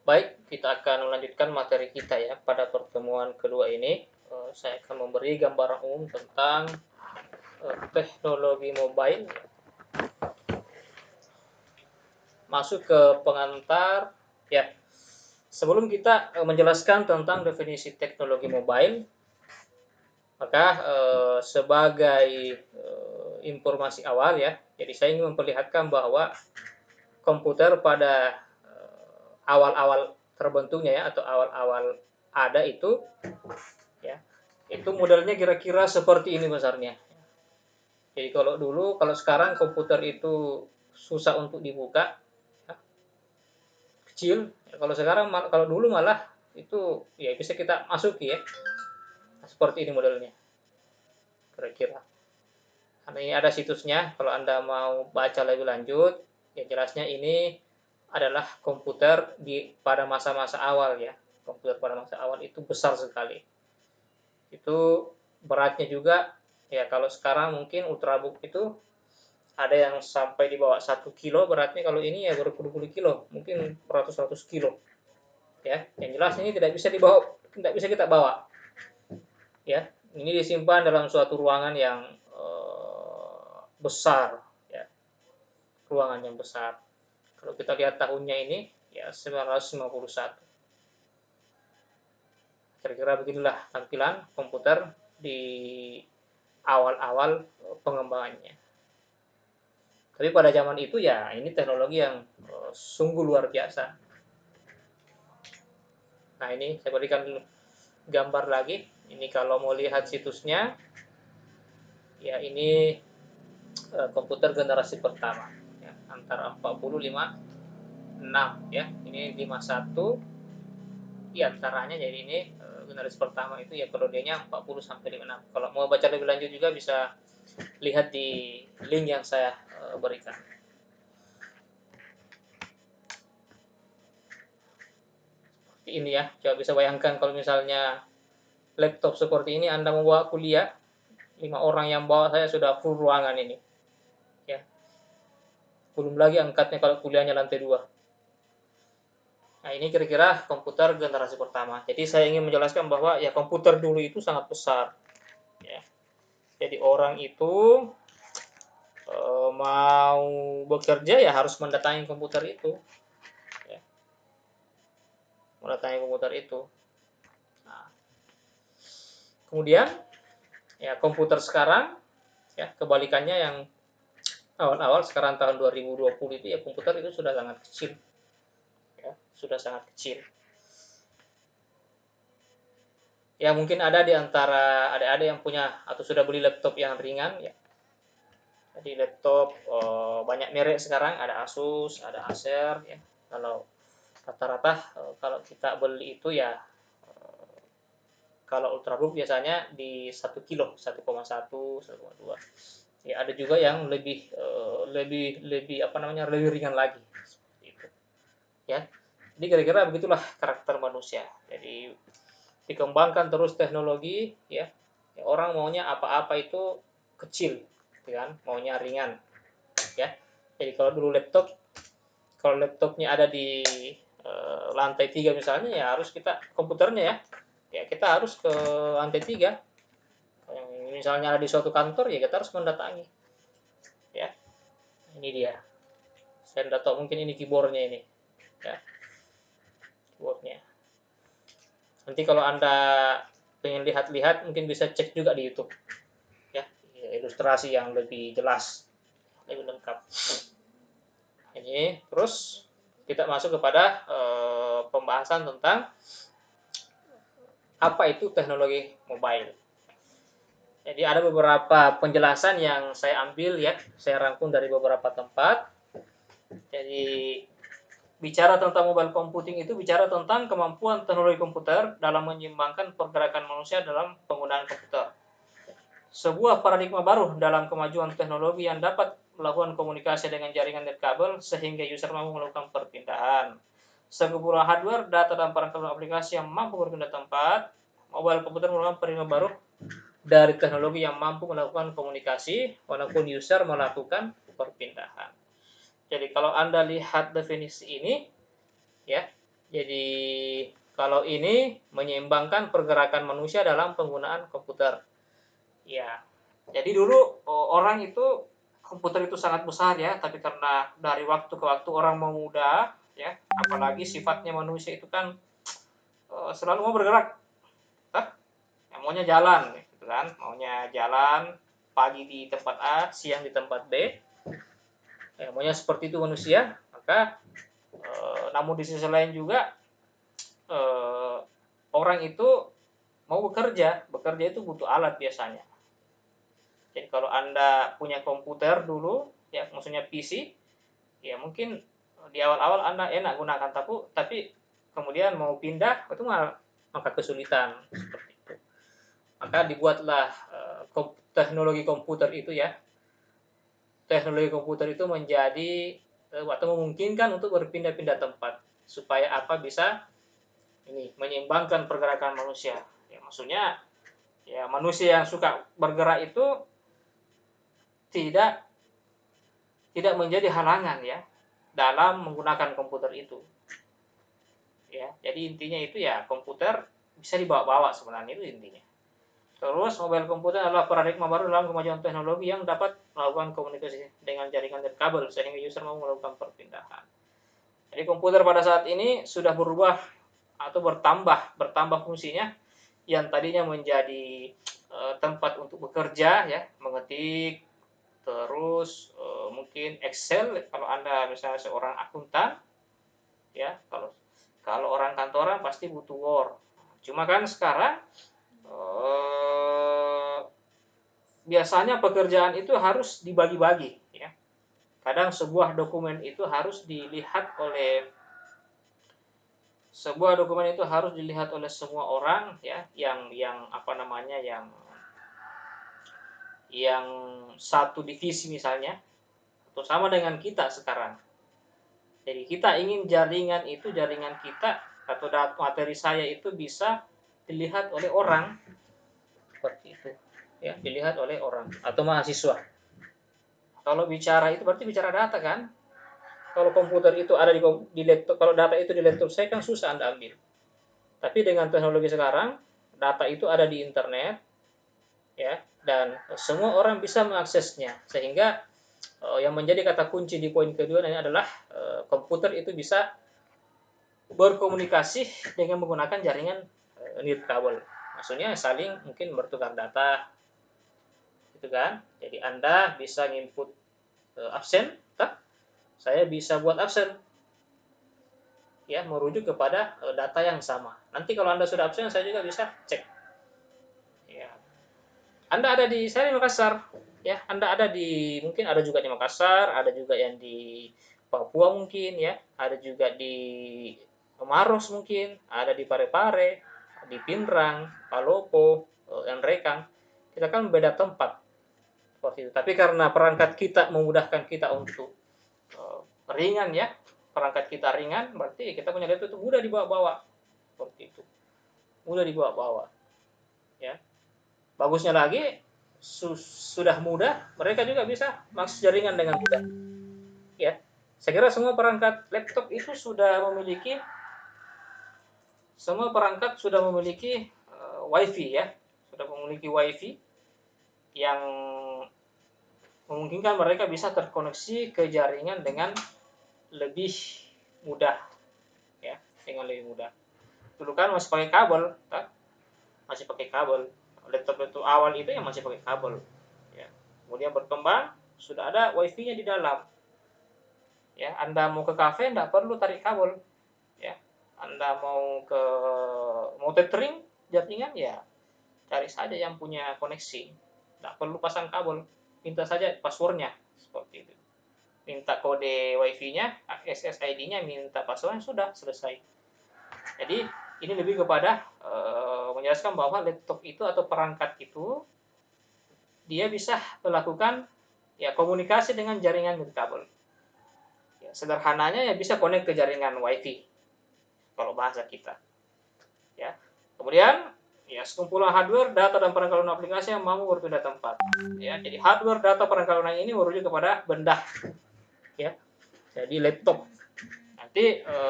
Baik, kita akan melanjutkan materi kita ya. Pada pertemuan kedua ini, saya akan memberi gambaran umum tentang teknologi mobile. Masuk ke pengantar ya. Sebelum kita menjelaskan tentang definisi teknologi mobile, maka sebagai informasi awal ya, jadi saya ingin memperlihatkan bahwa komputer pada awal-awal terbentuknya ya, atau awal-awal ada itu ya, itu modelnya kira-kira seperti ini besarnya. Jadi kalau sekarang komputer itu susah untuk dibuka, ya, kecil. Ya, kalau sekarang kalau dulu malah itu ya bisa kita masuki ya. Seperti ini modelnya kira-kira. Karena ini ada situsnya, kalau Anda mau baca lebih lanjut, ya jelasnya ini adalah komputer pada masa-masa awal ya. Komputer pada masa awal itu besar sekali. Itu beratnya juga ya, kalau sekarang mungkin ultrabook itu ada yang sampai di bawah 1 kilo beratnya, kalau ini ya berpuluh-puluh kilo, mungkin ratus-ratus kilo. Ya, yang jelas ini tidak bisa dibawa, tidak bisa kita bawa. Ya, ini disimpan dalam suatu ruangan yang besar ya, ruangan yang besar. Kalau kita lihat tahunnya ini ya 1951. Kira-kira beginilah tampilan komputer di awal-awal pengembangannya. Tapi pada zaman itu ya ini teknologi yang sungguh luar biasa. Nah, ini saya berikan gambar lagi. Ini kalau mau lihat situsnya, ya ini komputer generasi pertama ya, antara 4056 ya, ini 51 di antaranya. Jadi ini generasi pertama itu ya periodenya 40 sampai 56. Kalau mau baca lebih lanjut juga bisa lihat di link yang saya berikan. Seperti ini ya, coba bisa bayangkan kalau misalnya laptop seperti ini Anda membawa kuliah, 5 orang yang bawa saya sudah full ruangan ini ya. Belum lagi angkatnya kalau kuliahnya lantai 2. Nah, ini kira-kira komputer generasi pertama. Jadi saya ingin menjelaskan bahwa ya komputer dulu itu sangat besar ya. Jadi orang itu mau bekerja ya harus mendatangi komputer itu ya. Mendatangi komputer itu. Nah, kemudian ya komputer sekarang ya kebalikannya, yang awal-awal sekarang tahun 2020 itu ya komputer itu sudah sangat kecil ya, sudah sangat kecil. Ya mungkin ada di antara adik-adik yang punya atau sudah beli laptop yang ringan ya. Jadi laptop banyak merek sekarang, ada Asus, ada Acer ya. Kalau rata-rata kalau kita beli itu ya, kalau ultrabook biasanya di 1 kilo, 1,1, 1,2. Ya ada juga yang lebih apa namanya, lebih ringan lagi seperti itu. Ya. Jadi kira-kira begitulah karakter manusia. Jadi dikembangkan terus teknologi ya. Ya, orang maunya apa-apa itu kecil, kan? Maunya ringan ya. Jadi kalau laptopnya ada di lantai 3 misalnya, ya harus kita komputernya ya. Ya kita harus ke lantai 3. Misalnya ada di suatu kantor ya kita harus mendatangi. Ya. Ini dia. Saya tidak tahu, mungkin ini keyboardnya ini. Ya. Keyboardnya. Nanti kalau Anda pengen lihat-lihat mungkin bisa cek juga di YouTube. Ya, ilustrasi yang lebih jelas, lebih lengkap. Ini terus kita masuk kepada pembahasan tentang apa itu teknologi mobile. Jadi ada beberapa penjelasan yang saya ambil ya, saya rangkum dari beberapa tempat. Jadi bicara tentang mobile computing itu bicara tentang kemampuan teknologi komputer dalam menyeimbangkan pergerakan manusia dalam penggunaan komputer. Sebuah paradigma baru dalam kemajuan teknologi yang dapat melakukan komunikasi dengan jaringan nirkabel sehingga user mampu melakukan perpindahan. Sekumpulan hardware, data, dan perangkat aplikasi yang mampu berpindah tempat. Mobile komputer merupakan paradigma baru dari teknologi yang mampu melakukan komunikasi walaupun user melakukan perpindahan. Jadi kalau Anda lihat definisi ini ya, Jadi kalau ini menyeimbangkan pergerakan manusia dalam penggunaan komputer. Ya. Jadi dulu orang itu komputer itu sangat besar ya, tapi karena dari waktu ke waktu orang mau mudah ya, apalagi sifatnya manusia itu kan selalu mau bergerak. Tah? Ya, maunya jalan gitu kan, maunya jalan pagi di tempat A, siang di tempat B. Ya, maunya seperti itu manusia, maka namun di sisi lain juga eh, orang itu mau bekerja itu butuh alat biasanya. Jadi kalau Anda punya komputer dulu, ya maksudnya PC, ya mungkin di awal-awal Anda enak gunakan, tapi kemudian mau pindah itu malah maka kesulitan seperti itu. Maka dibuatlah teknologi komputer itu ya. Teknologi komputer itu menjadi atau memungkinkan untuk berpindah-pindah tempat supaya apa bisa ini menyeimbangkan pergerakan manusia. Ya, maksudnya ya manusia yang suka bergerak itu tidak tidak menjadi halangan ya dalam menggunakan komputer itu. Ya, jadi intinya itu ya komputer bisa dibawa-bawa sebenarnya itu intinya. Terus mobile komputer adalah paradigma baru dalam kemajuan teknologi yang dapat melakukan komunikasi dengan jaringan dan kabel sehingga user mau melakukan perpindahan. Jadi komputer pada saat ini sudah berubah atau bertambah fungsinya yang tadinya menjadi tempat untuk bekerja ya, mengetik, terus mungkin Excel kalau Anda misalnya seorang akuntan ya, kalau kalau orang kantoran pasti butuh Word. Cuma kan sekarang biasanya pekerjaan itu harus dibagi-bagi ya. Kadang sebuah dokumen itu harus dilihat oleh semua orang ya, yang apa namanya yang satu divisi misalnya, atau sama dengan kita sekarang. Jadi kita ingin jaringan kita atau materi saya itu bisa dilihat oleh orang seperti itu ya, dilihat oleh orang atau mahasiswa. Kalau bicara itu berarti bicara data kan. Kalau komputer itu ada di laptop, kalau data itu di laptop saya kan susah Anda ambil. Tapi dengan teknologi sekarang, data itu ada di internet ya, dan semua orang bisa mengaksesnya, sehingga yang menjadi kata kunci di poin kedua ini adalah komputer itu bisa berkomunikasi dengan menggunakan jaringan nirkabel. Maksudnya saling mungkin bertukar data gitu kan. Jadi Anda bisa input absen, saya bisa buat absen ya, merujuk kepada data yang sama. Nanti kalau Anda sudah absen saya juga bisa cek. Ya. Saya di Makassar ya, Anda ada di mungkin ada juga di Makassar, ada juga yang di Papua mungkin ya, ada juga di Maros mungkin, ada di Parepare, di Pinrang, Palopo, dan Rekang. Kita kan beda tempat seperti itu. Tapi karena perangkat kita memudahkan kita untuk ringan ya, perangkat kita ringan, berarti kita punya laptop itu mudah dibawa-bawa seperti itu, mudah dibawa-bawa ya. Bagusnya lagi sudah mudah, mereka juga bisa mengakses jaringan dengan mudah ya. Saya kira semua perangkat sudah memiliki wifi ya, sudah memiliki wifi yang memungkinkan mereka bisa terkoneksi ke jaringan dengan lebih mudah ya, dengan lebih mudah. Dulu kan masih pakai kabel, masih pakai kabel. Laptop itu awal itu yang masih pakai kabel. Ya. Kemudian berkembang, sudah ada wifi-nya di dalam. Ya, Anda mau ke kafe tidak perlu tarik kabel. Ya. Anda mau tethering jaringan ya, cari saja yang punya koneksi. Tidak perlu pasang kabel. Minta saja passwordnya seperti itu. Minta kode wifi-nya, SSID-nya, minta passwordnya, sudah selesai. Jadi ini lebih kepada menjelaskan bahwa laptop itu atau perangkat itu dia bisa melakukan ya komunikasi dengan jaringan nirkabel. Ya, sederhananya ya bisa connect ke jaringan wifi kalau bahasa kita. Ya. Kemudian ya sekumpulan hardware, data dan perangkat lunak aplikasi yang mampu berpindah tempat. Ya, jadi hardware, data, perangkat lunak ini merujuk kepada benda. Ya. Jadi laptop. Nanti